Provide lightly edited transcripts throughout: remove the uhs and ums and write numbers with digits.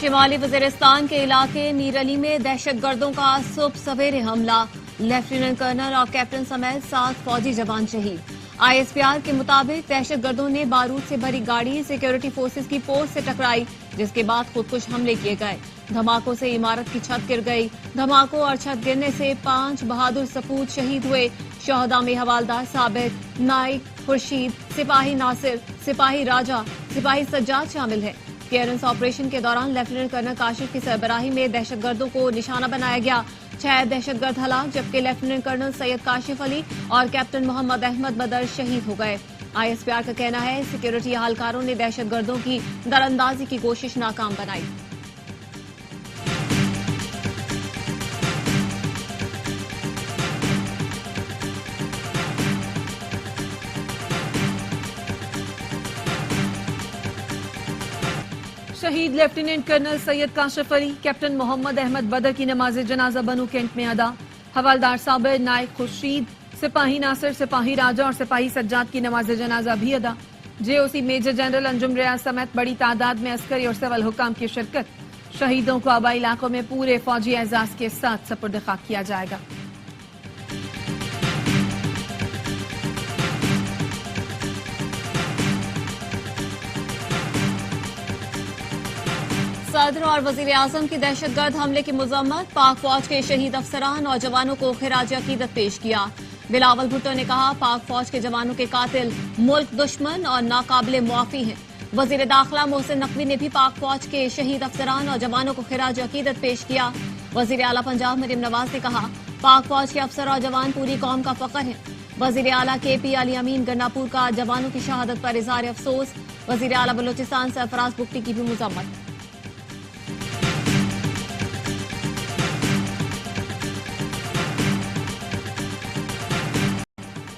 शिमाली वजीरिस्तान के इलाके नीरली में दहशतगर्दों का सुबह सवेरे हमला। लेफ्टिनेंट कर्नल और कैप्टन समेत 7 फौजी जवान शहीद। आईएसपीआर के मुताबिक दहशतगर्दों ने बारूद से भरी गाड़ी सिक्योरिटी फोर्सेज की पोस्ट से टकराई, जिसके बाद खुदकुश हमले किए गए। धमाकों से इमारत की छत गिर गई। धमाकों और छत गिरने से 5 बहादुर सपूत शहीद हुए। शहदा में हवालदार साबिक, नाइक खुर्शीद, सिपाही नासिर, सिपाही राजा, सिपाही सज्जाद शामिल हैं। क्लियरेंस ऑपरेशन के दौरान लेफ्टिनेंट कर्नल काशिफ की सरबराही में दहशतगर्दों को निशाना बनाया गया। 6 दहशतगर्द हलाक, जबकि लेफ्टिनेंट कर्नल सैयद काशिफ अली और कैप्टन मोहम्मद अहमद बदर शहीद हो गए। आईएसपीआर का कहना है सिक्योरिटी एहलकारों ने दहशतगर्दों की दरअंदाजी की कोशिश नाकाम बनाई। शहीद lieutenant colonel Syed Kashif Ali, captain Mohammad Ahmed Badar की नमाज जनाजा बनू कैंट में अदा। हवालदार साबिर, नाइक खुर्शीद, सिपाही नासिर, सिपाही राजा और सिपाही सज्जाद की नमाज जनाजा भी अदा। जेओसी मेजर जनरल अंजुम रियाज समेत बड़ी तादाद में अस्करी और सिविल हुकाम की शिरकत। शहीदों को आबाई इलाकों में पूरे फौजी एजाज के साथ सपुर्द खाक किया जाएगा। सदर और वजीर आजम की दहशतगर्द हमले की मजम्मत। पाक फौज के शहीद अफसरान और जवानों को खिराज अकीदत पेश किया। बिलावल भुट्टो ने कहा पाक फौज के जवानों के कातिल मुल्क दुश्मन और नाकाबिले मुआफी हैं। वजीर दाखिला मोहसिन नकवी ने भी पाक फौज के शहीद अफसरान और जवानों को खिराज अकीदत पेश किया। वजीर आला पंजाब मरियम नवाज ने कहा पाक फौज के अफसर और जवान पूरी कौम का फख्र हैं। वजीर आला KP अली अमीन गन्नापुर का जवानों की शहादत पर इजहार अफसोस। वजीर आला बलोचिस्तान सरफराज बुख्ती की भी मजम्मत।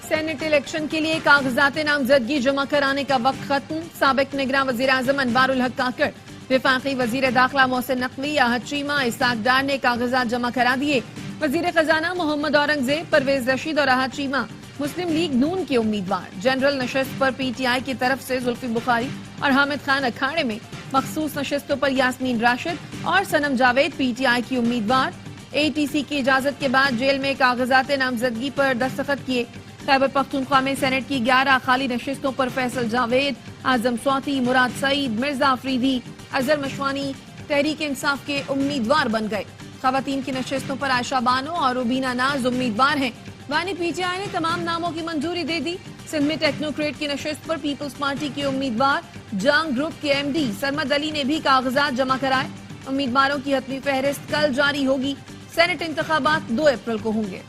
सेनेट इलेक्शन के लिए कागजात नामजदगी जमा कराने का वक्त खत्म। साबिक निगरान वजीर आजम अनवारुल हक काकड़, विफाकी वजीर दाखिला मोहसिन नकवी, आहत चीमा, इसाक डार ने कागजात जमा करा दिए। वजीर खजाना मोहम्मद औरंगजेब, परवेज रशीद और आहत चीमा मुस्लिम लीग नून के उम्मीदवार। जनरल नशस्त पर PTI की तरफ से जुल्फी बुखारी और हामिद खान अखाड़े में, मखसूस नशस्तों पर यास्मीन राशिद और सनम जावेद PTI की उम्मीदवार। ATC की इजाजत के बाद जेल में कागजात नामजदगी पर दस्तखत किए। खैबर पख्तूनख्वा में सेनेट की 11 खाली नशिस्तों पर फैसल जावेद, आजम स्वाति, मुराद सईद, मिर्जा अफरीदी, अजहर मशवानी तहरीक इंसाफ के उम्मीदवार बन गए। खवातीन की नशिस्तों पर आयशा बानो और रुबीना नाज उम्मीदवार हैं। वानी PTI ने तमाम नामों की मंजूरी दे दी। सिंध में टेक्नोक्रेट की नशिस्त पर पीपल्स पार्टी के उम्मीदवार जांग ग्रुप के MD सरमद अली ने भी कागजात जमा कराए। उम्मीदवारों की हतमी फहरिस्त कल जारी होगी। सेनेट इंतखाबात 2 अप्रैल को होंगे।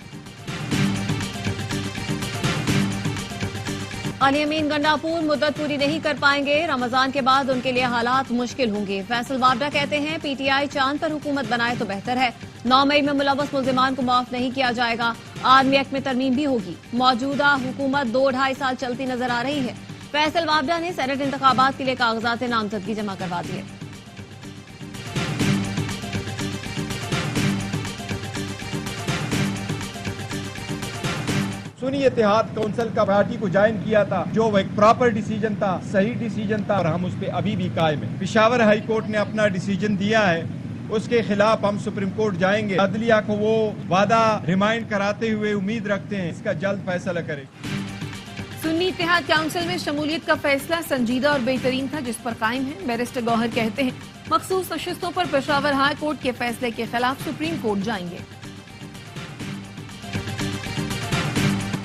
अली अमीन गन्नापुर मुद्दत पूरी नहीं कर पाएंगे। रमजान के बाद उनके लिए हालात मुश्किल होंगे। फैसल वाबडा कहते हैं PTI चांद पर हुकूमत बनाए तो बेहतर है। 9 मई में मुलव्वस मुल्जिमान को माफ नहीं किया जाएगा। आर्मी एक्ट में तरमीम भी होगी। मौजूदा हुकूमत 2-2.5 साल चलती नजर आ रही है। फैसल वाबडा ने सेनेट इंतखाबात के लिए कागजात नामजदगी जमा करवा दिए। सुन्नी इत्तेहाद काउंसिल का पार्टी को ज्वाइन किया था, जो एक प्रॉपर डिसीजन था, सही डिसीजन था और हम उस पर अभी भी कायम है। पेशावर हाई कोर्ट ने अपना डिसीजन दिया है, उसके खिलाफ हम सुप्रीम कोर्ट जाएंगे। अदलिया को वो वादा रिमाइंड कराते हुए उम्मीद रखते हैं इसका जल्द फैसला करे। सुन्नी इत्तेहाद काउंसिल में शमूलियत का फैसला संजीदा और बेहतरीन था, जिस पर कायम है। बैरिस्टर गौहर कहते हैं मखसूस नशिस्तों पर पेशावर हाई कोर्ट के फैसले के खिलाफ सुप्रीम कोर्ट जाएंगे।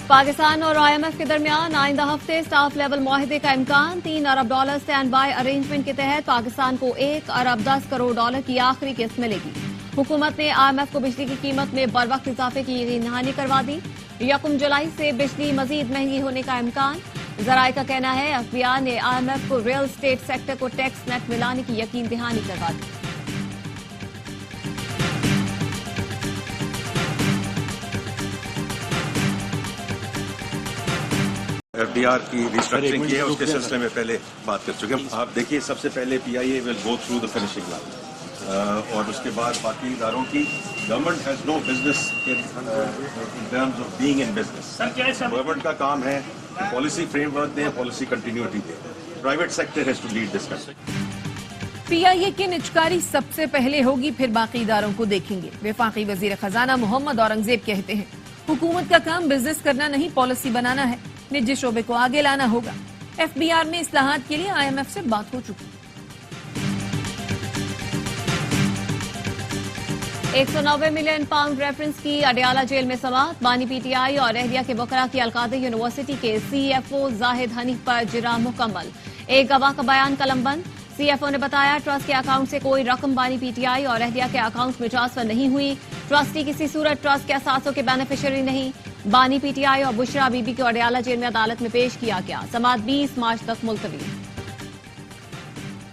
पाकिस्तान और IMF के दरमियान आइंदा हफ्ते स्टाफ लेवल मुआहदे का इम्कान। $3 अरब स्टैंड बाय अरेंजमेंट के तहत पाकिस्तान को $1 अरब 10 करोड़ की आखिरी किस्त मिलेगी। हुकूमत ने IMF को बिजली की कीमत में बर वक्त इजाफे की यकीन दहानी करवा दी। 1 जुलाई से बिजली मजीद महंगी होने का इम्कान। जराये का कहना है FBI ने IMF को रियल स्टेट सेक्टर को टैक्स नेट मिलाने की यकीन दहानी करवा दी। FDR की रिस्ट्रक्चरिंग की है, उसके सिलसिले में पहले बात कर चुके हैं। आप देखिए सबसे पहले PIA will go through the finishing line और उसके बाद बाकी इदारों की। Government has no business in terms of being in business. गवर्नमेंट का काम है कि पॉलिसी फ्रेमवर्क दें, पॉलिसी कंटिन्यूटी दें। Private sector has to lead this country. PIA की निचकारी सबसे पहले होगी, फिर बाकी इदारों को देखेंगे। वफाकी वजीर खजाना मोहम्मद औरंगजेब कहते हैं, हुकूमत का काम बिजनेस करना नहीं, पॉलिसी बनाना है। निजी शोबे को आगे लाना होगा। FBR में इस्लाहात के लिए IMF से बात हो चुकी। 190 मिलियन पाउंड रेफरेंस की अडयाला जेल में समाअत। बानी PTI और अहलिया के वकरा की अलकादे यूनिवर्सिटी के CFO जाहिद हनीफ पर जिरा मुकम्मल। एक गवाह का बयान कलमबंद। CFO ने बताया, ट्रस्ट के अकाउंट से कोई रकम बानी PTI और अहलिया के अकाउंट में ट्रांसफर नहीं हुई। ट्रस्टी किसी सूरत ट्रस्ट के असासों के बेनिफिशियरी नहीं। बानी PTI और बुशरा बीबी को अडयाला जेल में अदालत में पेश किया गया। समाअत 20 मार्च तक मुलतवी।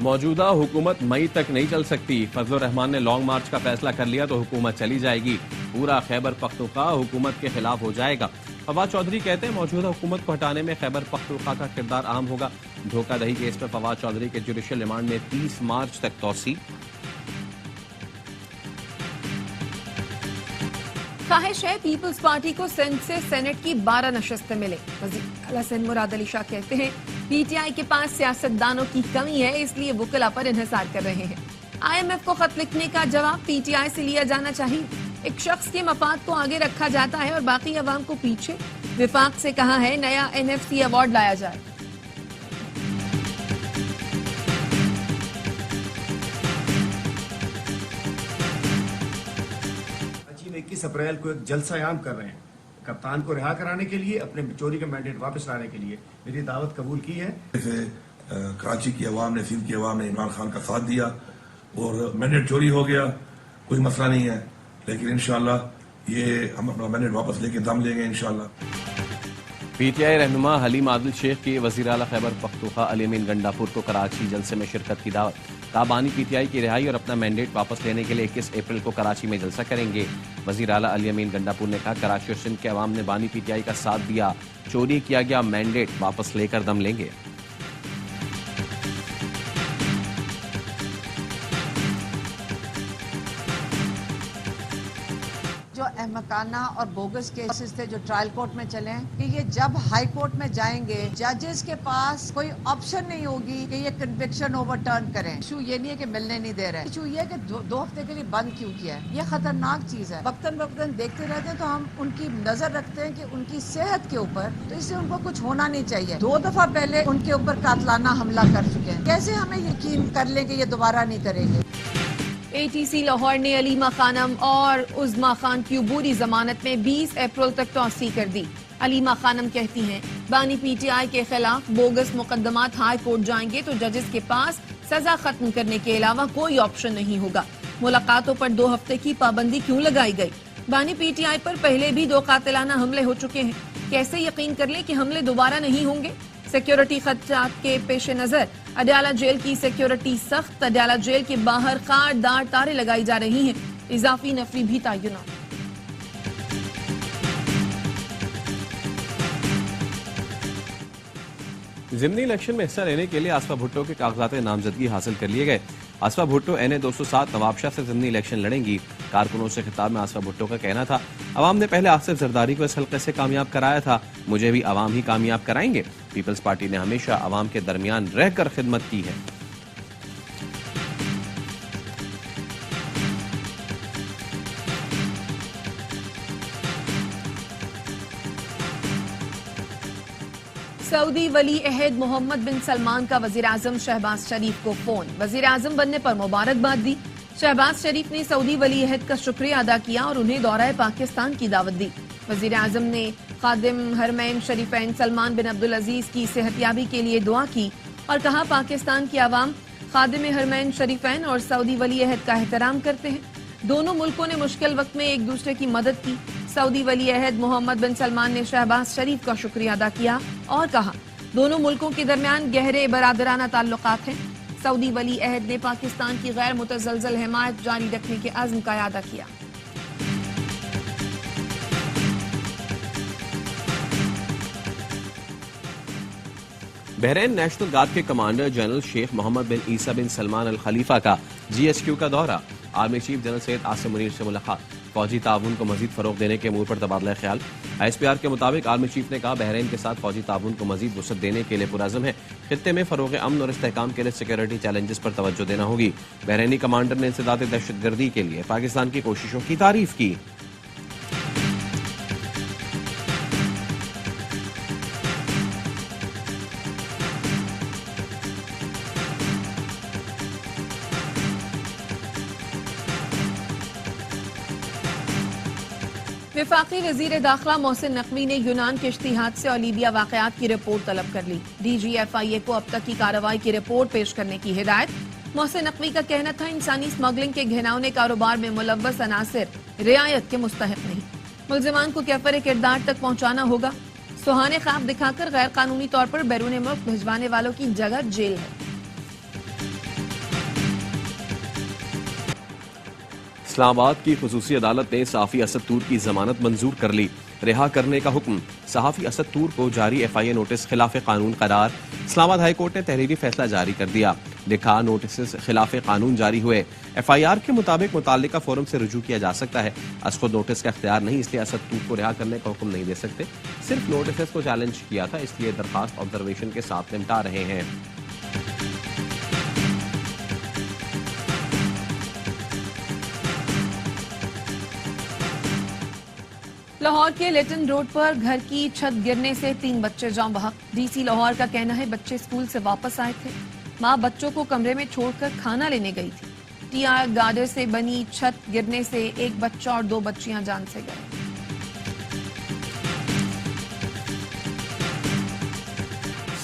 मौजूदा हुकूमत मई तक नहीं चल सकती। फजलुर रहमान ने लॉन्ग मार्च का फैसला कर लिया तो हुकूमत चली जाएगी। पूरा खैबर पख्तूनख्वा हुकूमत के खिलाफ हो जाएगा। फवाद चौधरी कहते हैं, मौजूदा हुकूमत को हटाने में खैबर पख्तूनख्वा का किरदार अहम होगा। धोखाधड़ी केस पर फवाद चौधरी के जुडिशल रिमांड में 30 मार्च तक तौसी। ख्वाहिश है पीपल्स पार्टी को सिंध से सेनेट की 12 नशस्तें मिले। वज़ीर आला सिंध मुराद अली शाह कहते हैं, PTI के पास सियासतदानों की कमी है, इसलिए वुकला पर इन्हिसार कर रहे हैं। IMF को खत लिखने का जवाब PTI से लिया जाना चाहिए। एक शख्स के मफाद को आगे रखा जाता है और बाकी अवाम को पीछे। विफाक से कहा है, नया NFC अवार्ड लाया जाए। में 21 अप्रैल को एक जलसा-ए-आम कर रहे हैं, कप्तान को रिहा कराने के लिए, अपने चोरी का मैंडेट वापस लाने के लिए। मेरी दावत कबूल की है। कराची की अवाम ने, सिंध की अवाम ने इमरान खान का साथ दिया और मैंडेट चोरी हो गया, कोई मसला नहीं है, लेकिन इंशाअल्लाह ये हम अपना मैंडेट वापस लेके दम लेंगे इंशाअल्लाह। PTI रहनुमा हलीम आदिल शेख की वज़ीर आला खैबर पख्तूनख्वा अली अमीन गंडापुर को कराची जलसे में शिरकत की दावत। ताबानी PTI की रिहाई और अपना मैंडेट वापस लेने के लिए 21 अप्रैल को कराची में जलसा करेंगे। वज़ीर आला अली अमीन गंडापुर ने कहा, कराची और सिंध के अवाम ने बानी PTI का साथ दिया, चोरी किया गया मैंडेट वापस लेकर दम लेंगे। जो अहमकाना और बोगस केसेस थे जो ट्रायल कोर्ट में चले हैं, कि ये जब हाई कोर्ट में जाएंगे, जजेस के पास कोई ऑप्शन नहीं होगी कि ये कन्विक्शन ओवरटर्न करें। इशू ये नहीं है कि मिलने नहीं दे रहे, इशू ये है कि दो हफ्ते के लिए बंद क्यों किया है। ये खतरनाक चीज है। वक्तन वक्तन देखते रहते हैं तो हम उनकी नजर रखते हैं कि उनकी सेहत के ऊपर, तो इससे उनको कुछ होना नहीं चाहिए। 2 दफा पहले उनके ऊपर कातलाना हमला कर चुके हैं, कैसे हमें यकीन कर लें कि ये दोबारा नहीं करेंगे। ATC लाहौर ने अलीमा खानम और उज़मा खान की अबूरी जमानत में 20 अप्रैल तक तौसी कर दी। अलीमा खानम कहती हैं, बानी PTI के खिलाफ बोगस मुकदमात हाई कोर्ट जाएंगे तो जजेस के पास सजा खत्म करने के अलावा कोई ऑप्शन नहीं होगा। मुलाकातों पर 2 हफ्ते की पाबंदी क्यों लगाई गई? बानी PTI पर पहले भी 2 कातिलाना हमले हो चुके हैं, कैसे यकीन कर ले कि हमले दोबारा नहीं होंगे? सिक्योरिटी खदशात के पेश नजर अडयाला जेल की सिक्योरिटी सख्त। अडयाला जेल के बाहर खारदार तारे लगाई जा रही हैं। इजाफी नफरी भी तैनात। ज़िमनी इलेक्शन में हिस्सा लेने के लिए आसफा भुट्टो के कागजात नामजदगी हासिल कर लिए गए। आसफा भुट्टो NA 207 नवाबशाह से ज़िमनी इलेक्शन लड़ेंगी। कारकुनों से खिताब में आसफा भुट्टो का कहना था, अवाम ने पहले आसिफ जरदारी को इस हल्के से कामयाब कराया था, मुझे भी अवाम ही कामयाब कराएंगे। पीपल्स पार्टी ने हमेशा अवाम के दरमियान रहकर खिदमत की है। सऊदी वली अहद मोहम्मद बिन सलमान का वजीर आजम शहबाज शरीफ को फोन। वजीर आजम बनने पर मुबारकबाद दी। शहबाज शरीफ ने सऊदी वली अहद का शुक्रिया अदा किया और उन्हें दौरा पाकिस्तान की दावत दी। वजीर आजम ने खादिम हरमैन शरीफैन सलमान बिन अब्दुल अजीज की सेहतियाबी के लिए दुआ की और कहा, पाकिस्तान की आवाम खादिम हरमैन शरीफैन और सऊदी वली अहद का एहतराम करते हैं। दोनों मुल्कों ने मुश्किल वक्त में एक दूसरे की मदद की। सऊदी वली अहद मोहम्मद बिन सलमान ने शहबाज शरीफ का शुक्रिया अदा किया और कहा, दोनों मुल्कों के दरमियान गहरे बरादराना ताल्लुकात हैं। सऊदी वली अहद ने पाकिस्तान की गैर मुतज़लज़ल हिमायत जारी रखने के अज़्म का इरादा किया। बहरीन नेशनल गार्ड के कमांडर जनरल शेख मोहम्मद बिन ईसा बिन सलमान अल खलीफा का GSQ का दौरा। Army chief general Syed Asim Munir से मुलाकात। फौजी ताउन को मजीद फरोग देने के अमूर पर तबादला ख्याल। ISPR के मुताबिक आर्मी चीफ ने कहा बहरीन के साथ फौजी ताउन को मजीद वसअत देने के लिए पुरअज़्म है। खित्ते में फरोग अमन और इस्तेहकाम के लिए सिक्योरिटी चैलेंजेस पर तवज्जो देना होगी। बहरीनी कमांडर ने इंसदाद दहशतगर्दी के लिए पाकिस्तान की कोशिशों की तारीफ की। वफाकी वजीर दाखिला मोहसिन नकवी ने यूनान किश्ती हादसे और लीबिया वाकयात की रिपोर्ट तलब कर ली। DGFIA को अब तक की कार्रवाई की रिपोर्ट पेश करने की हिदायत। मोहसिन नकवी का कहना था इंसानी स्मगलिंग के घिनौने कारोबार में मुलव्वस अनासिर रियायत के मुस्तहिक नहीं। मुल्जिमान को कैफर किरदार तक पहुंचाना होगा। सुहाने ख्वाब दिखाकर गैर कानूनी तौर पर बैरून मुल्क भिजवाने वालों की जगह जेल है। इस्लामाबाद की खुसूसी अदालत ने सहाफी असद तूर की जमानत मंजूर कर ली। रिहा करने का हुक्म। सहाफी असद तूर को जारी FIA नोटिस खिलाफ कानून करार। इस्लामाबाद हाई कोर्ट ने तहरीरी फैसला जारी कर दिया। लिखा नोटिस खिलाफ कानून जारी हुए। FIR के मुताबिक मुताल्लिका फोरम से रुजू किया जा सकता है। अस खुद नोटिस का इख्तियार नहीं, इसलिए असद तूर को रिहा करने का हुक्म नहीं दे सकते। सिर्फ नोटिस को चैलेंज किया था, इसलिए दरखास्त ऑब्जर्वेशन के साथ निपटा रहे हैं। लाहौर के लेटन रोड पर घर की छत गिरने से 3 बच्चे जान बहक। DC लाहौर का कहना है बच्चे स्कूल से वापस आए थे। मां बच्चों को कमरे में छोड़कर खाना लेने गई थी। TR गार्डर से बनी छत गिरने से एक बच्चा और 2 बच्चियां जान से गए।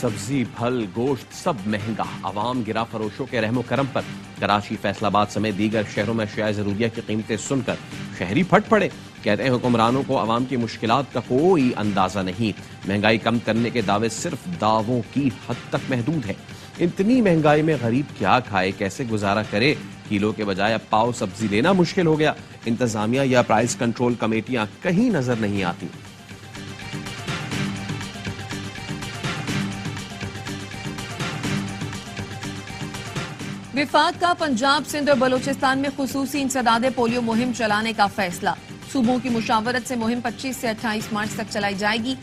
सब्जी, फल, गोश्त सब महंगा। अवाम गिरा फरोशों के रहमो करम पर। कराची, फैसलाबाद समेत दीगर शहरों में अशिया ज़रूरिया की कीमतें सुनकर शहरी फट पड़े। कहते हैं हुक्मरानों को अवाम की मुश्किलात का कोई अंदाजा नहीं। महंगाई कम करने के दावे सिर्फ दावों की हद तक महदूद है। इतनी महंगाई में गरीब क्या खाए, कैसे गुजारा करे? किलो के बजाय अब पाव सब्जी लेना मुश्किल हो गया। इंतजामिया या प्राइस कंट्रोल कमेटियां कहीं नजर नहीं आती। विफाक का पंजाब, सिंध और बलोचिस्तान में खुसूसी इंसदादे पोलियो मुहिम चलाने का फैसला। सूबों की मुशावरत से मुहिम 25 से 28 मार्च तक चलाई जाएगी।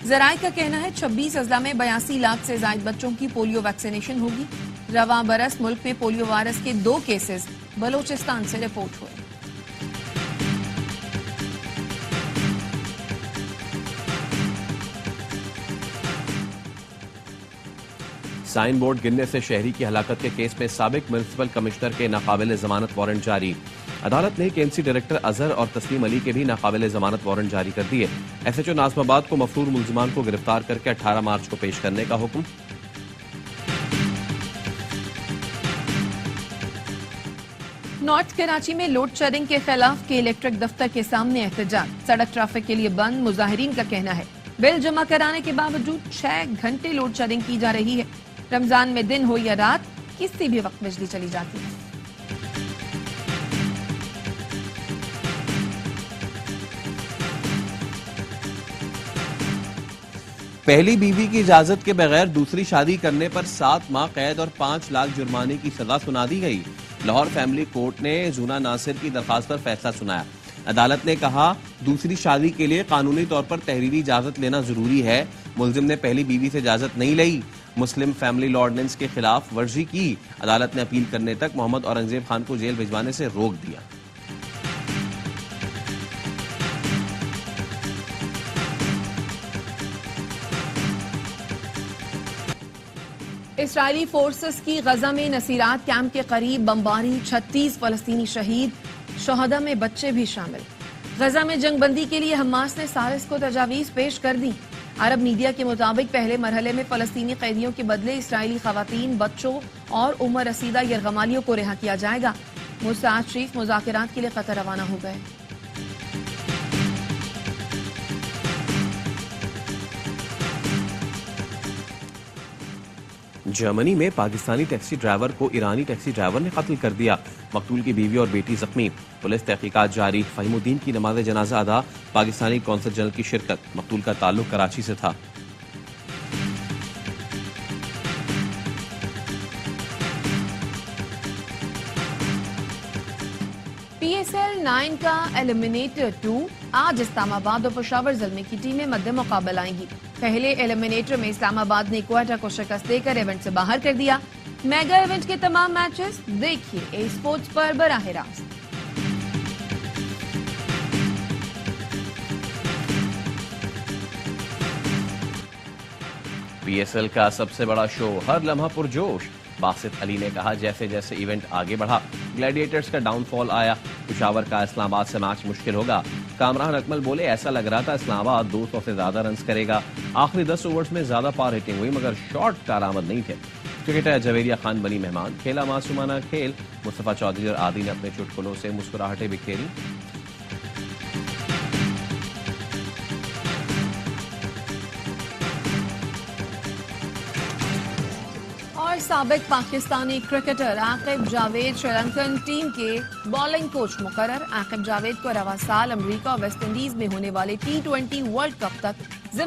जराये का कहना है 26 अजला में 82 लाख से ज्यादा बच्चों की पोलियो वैक्सीनेशन होगी। रवां बरस मुल्क में पोलियो वायरस के 2 केसेस बलोचिस्तान से रिपोर्ट हुए। साइन बोर्ड गिरने से शहरी की हलाकत के केस में साबिक म्युनिसिपल कमिश्नर के नाकाबिल जमानत वारंट जारी। अदालत ने KMC डायरेक्टर अजहर और तस्लीम अली के भी नाकाबिल जमानत वारंट जारी कर दिए। SHO नाज़िमाबाद को मफरूर मुल्जिमान को गिरफ्तार करके 18 मार्च को पेश करने का हुक्म। नॉर्थ कराची में लोड शेडिंग के खिलाफ के इलेक्ट्रिक दफ्तर के सामने एहतजाज। सड़क ट्रैफिक के लिए बंद। मुजाहिरीन का कहना है बिल जमा कराने के बावजूद 6 घंटे लोड शेडिंग की जा रही है। रमजान में दिन हो या रात, किसी भी वक्त बिजली चली जाती है। पहली बीवी की इजाजत के बगैर दूसरी शादी करने पर 7 माह कैद और 5 लाख जुर्माने की सजा सुना दी गई। लाहौर फैमिली कोर्ट ने जूना नासिर की दरखास्त पर फैसला सुनाया। अदालत ने कहा दूसरी शादी के लिए कानूनी तौर पर तहरीरी इजाजत लेना जरूरी है। मुल्जिम ने पहली बीवी से इजाजत नहीं ली। मुस्लिम फैमिली लॉ ऑर्डिनेंस के खिलाफ वर्जी की। अदालत ने अपील करने तक मोहम्मद औरंगजेब खान को जेल भिजवाने से रोक दिया। इसराइली फोर्सेस की गजा में नसीरात कैंप के करीब बमबारी, 36 फलस्तीनी शहीद, शहदा में बच्चे भी शामिल। गजा में जंगबंदी के लिए हमास ने सारिस को तजावीज पेश कर दी। अरब मीडिया के मुताबिक पहले मरहले में फलस्तीनी कैदियों के बदले इसराइली खवातीन, बच्चों और उम्र रसीदा यरगमालियों को रिहा किया जाएगा। मुसाद शरीफ मुज़ाकरात के लिए कतर रवाना हो गए। जर्मनी में पाकिस्तानी टैक्सी ड्राइवर को ईरानी टैक्सी ड्राइवर ने कत्ल कर दिया। मकतूल की बीवी और बेटी जख्मी। पुलिस तहकीकात जारी। फहीमुद्दीन की नमाज जनाजा अदा। पाकिस्तानी कौंसल जनरल की शिरकत। मकतूल का ताल्लुक कराची से था। PSL 9 का एलिमिनेटर 2 आज इस्लामाबाद और पेशावर ज़ल्मी की टीमें मध्य मुकाबला आएंगी। पहले एलिमिनेटर में इस्लामाबाद ने क्वाटा को शिकस्त देकर इवेंट से बाहर कर दिया। मेगा इवेंट के तमाम मैचेस देखिए ए स्पोर्ट्स पर बराह रास्त। PSL का सबसे बड़ा शो हर लम्हा पुरजोश। बासित अली ने कहा, जैसे जैसे इवेंट आगे बढ़ा ग्लैडिएटर्स का डाउनफॉल आया। पेशावर का इस्लामाबाद से मैच मुश्किल होगा। कामरान अकमल बोले, ऐसा लग रहा था इस्लामाबाद 200 से ज्यादा रन करेगा। आखिरी 10 ओवर्स में ज्यादा पार हिटिंग हुई मगर शॉट कारआमद नहीं थे। क्रिकेटर जवेरिया खान बनी मेहमान। खेला मासूमाना खेल। मुस्तफा चौधरी और आदि ने अपने चुटकुलों से मुस्कुराहटें बिखेरी। और साबिक पाकिस्तानी क्रिकेटर आकिब जावेद श्रीलंकन टीम के बॉलिंग कोच मुकर्रर। आकिब जावेद को रवा साल अमेरिका और वेस्ट इंडीज में होने वाले T20 वर्ल्ड कप तक